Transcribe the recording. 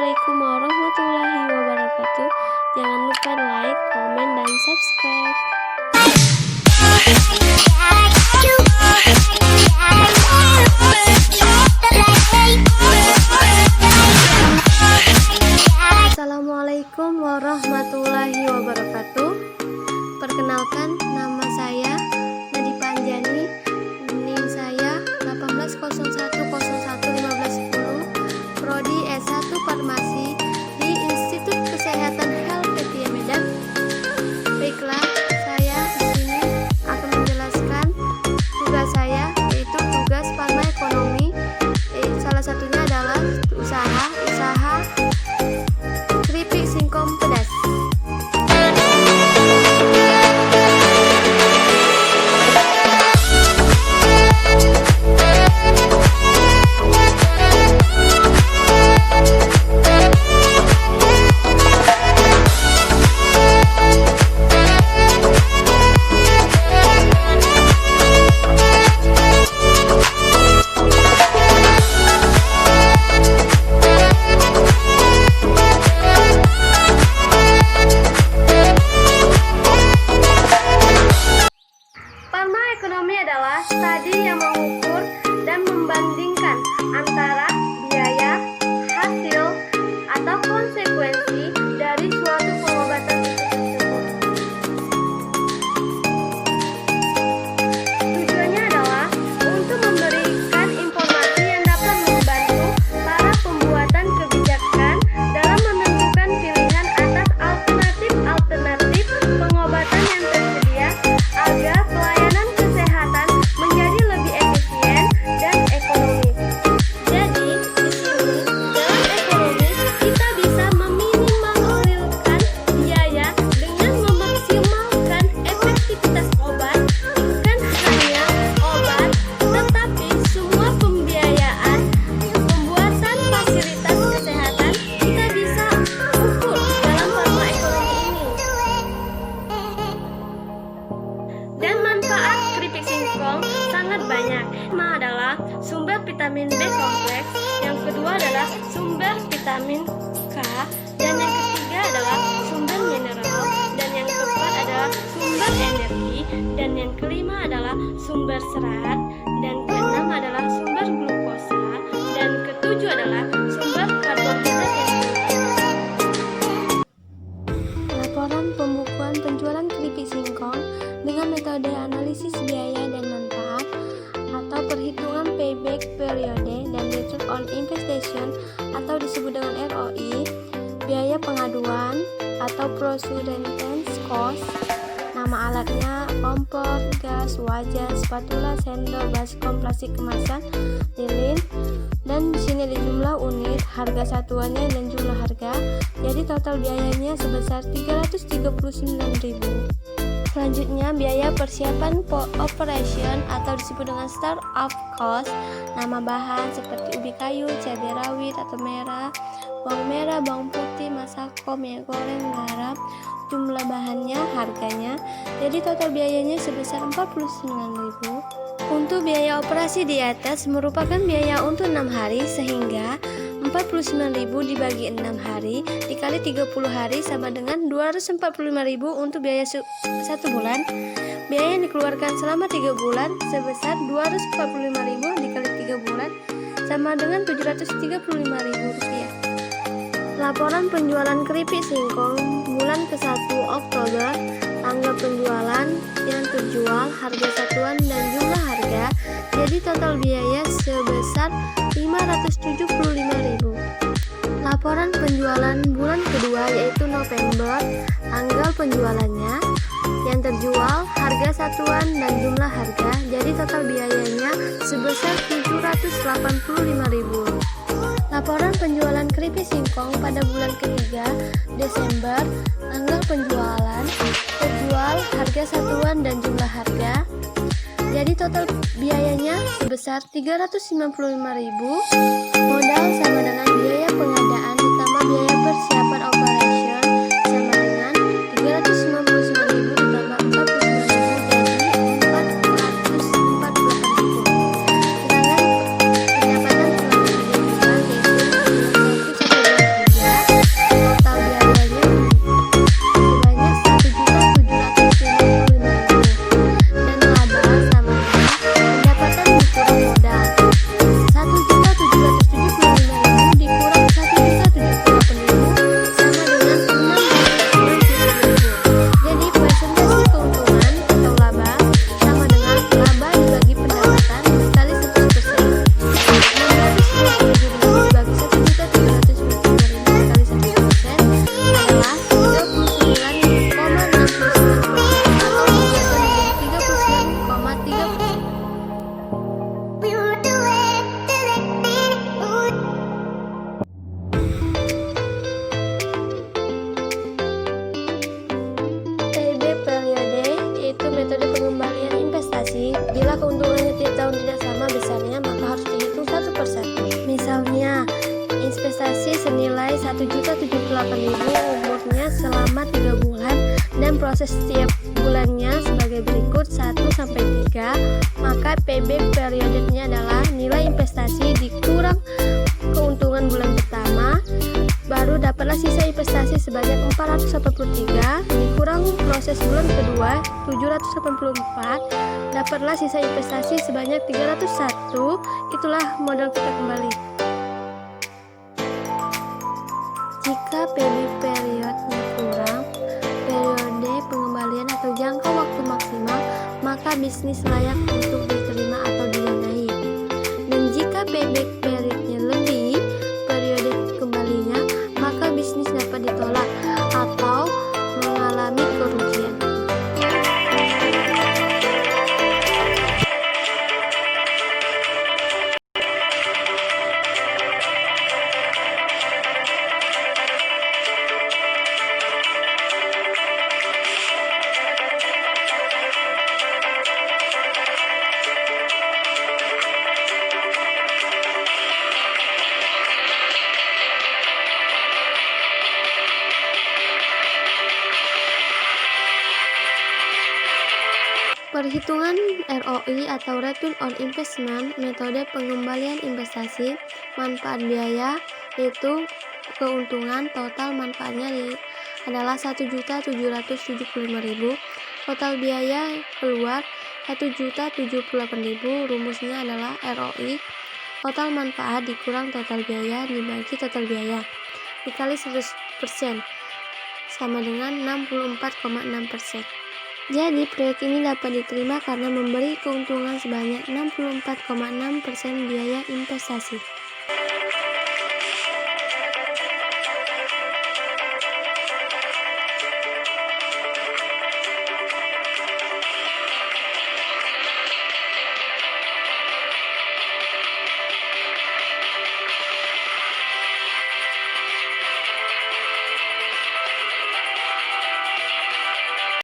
Assalamualaikum warahmatullahi wabarakatuh. Jangan lupa like, komen, dan subscribe. Assalamualaikum warahmatullahi wabarakatuh. Perkenalkan, nama saya Nadipa Anjani. NIM saya 1801011510, Prodi S1 Farmasi di Institut Kesehatan Helvetia Medan. Baiklah, saya di sini akan menjelaskan tugas saya, yaitu tugas Farma Ekonomi. Salah satunya adalah usaha keripik singkong pedas. Ekonomi adalah studi yang mengukur dan membandingkan antara biaya, hasil, atau konsekuensi dari suatu pengobatan tersebut. Tujuannya adalah untuk memberikan informasi yang dapat membantu para pembuatan kebijakan dalam menentukan pilihan atas alternatif pengobatan yang tersedia agar pelayanan kesehatan menjadi lebih efisien dan ekonomis. Jadi, di sini dalam ekonomi kita bisa meminimalkan biaya dengan memaksimalkan efektivitas obat, bukan hanya obat, tetapi semua pembiayaan pembuatan fasilitas kesehatan kita bisa ukur dalam farma ekonomi ini. Dan manfaat keripik singkong sangat banyak. Pertama adalah sumber vitamin B kompleks, yang kedua adalah sumber vitamin K, dan yang ketiga adalah sumber mineral, dan yang keempat adalah sumber energi, dan yang kelima adalah sumber serat, dan keenam adalah sumber glukosa, dan ketujuh adalah sumber karbohidrat yang tinggi. Laporan pembukuan penjualan keripik singkong dengan metode analisis biaya dan manfaat atau perhitungan payback periode dan return on investment atau disebut dengan ROI, biaya pengaduan atau prosudenance cost, nama alatnya, kompor, gas, wajan, spatula, sendok, baskom, plastik kemasan, lilin, dan di sini ada jumlah unit, harga satuannya dan jumlah harga. Jadi total biayanya sebesar 339.000. Selanjutnya, biaya persiapan operation atau disebut dengan start up cost, nama bahan seperti ubi kayu, cabai rawit atau merah, bawang putih, masako, minyak goreng, garam, jumlah bahannya, harganya. Jadi total biayanya sebesar 49.000. Untuk biaya operasi di atas merupakan biaya untuk 6 hari, sehingga 49.000 dibagi 6 hari dikali 30 hari sama dengan 245.000 untuk biaya 1 bulan. Biaya yang dikeluarkan selama 3 bulan sebesar 245.000 dikali 3 bulan sama dengan 735.000 rupiah. Laporan penjualan keripik singkong bulan ke-1 Oktober, tanggal penjualan, yang terjual, harga satuan, dan jumlah harga. Jadi total biaya sebesar 575.000. Laporan penjualan bulan kedua yaitu November, tanggal penjualannya, yang terjual, harga satuan, dan jumlah harga. Jadi total biayanya sebesar 785.000. Laporan penjualan keripik singkong pada bulan ketiga Desember, tanggal penjualan, terjual, harga satuan, dan jumlah harga. Jadi total biayanya sebesar 395.000. Modal sama dengan biaya pengadaan ditambah biaya persiapan operation sama dengan 399.000 ditambah 49.000 jadi 448.000. Sedangkan pendapatan selama 3 bulan yaitu 1 sampai 2 bulan. senilai 1.078.000, umurnya selama 3 bulan dan proses setiap bulannya sebagai berikut 1-3, maka payback periodenya adalah nilai investasi dikurang keuntungan bulan pertama, baru dapatlah sisa investasi sebanyak 483, dikurang proses bulan kedua 784, dapatlah sisa investasi sebanyak 301, itulah modal kita kembali. Jika payback periodnya kurang, periode pengembalian atau jangka waktu maksimal, maka bisnis layak untuk diterima atau didanai. Dan jika payback periodnya lebih, periode kembalinya, maka bisnis dapat ditolak atau mengalami kerugian. Perhitungan ROI atau Return on Investment, metode pengembalian investasi, manfaat biaya, yaitu keuntungan total manfaatnya adalah 1.775.000, total biaya keluar 1.078.000, rumusnya adalah ROI, total manfaat dikurang total biaya dibagi total biaya, dikali 100%, sama dengan 64,6%. Jadi, proyek ini dapat diterima karena memberi keuntungan sebanyak 64,6% biaya investasi.